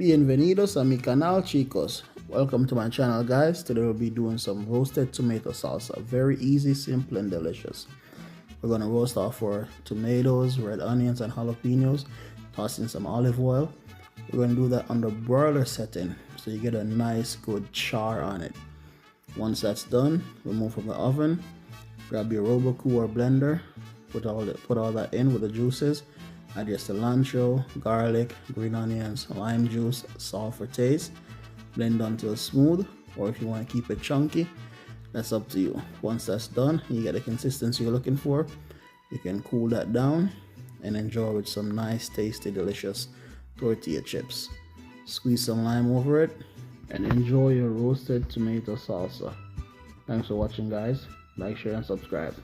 Bienvenidos a mi canal, chicos. Welcome to my channel, guys. Today we'll be doing some roasted tomato salsa. Very easy, simple, and delicious. We're going to roast off our tomatoes, red onions, and jalapenos. Toss in some olive oil. We're going to do that on the broiler setting so you get a nice good char on it. Once that's done, remove from the oven. Grab your Roku or blender. Put all that in with the juices. Add your cilantro, garlic, green onions, lime juice, salt for taste. Blend until smooth, or if you want to keep it chunky, that's up to you. Once that's done, you get the consistency you're looking for. You can cool that down and enjoy with some nice, tasty, delicious tortilla chips. Squeeze some lime over it and enjoy your roasted tomato salsa. Thanks for watching, guys. Like, share, and subscribe.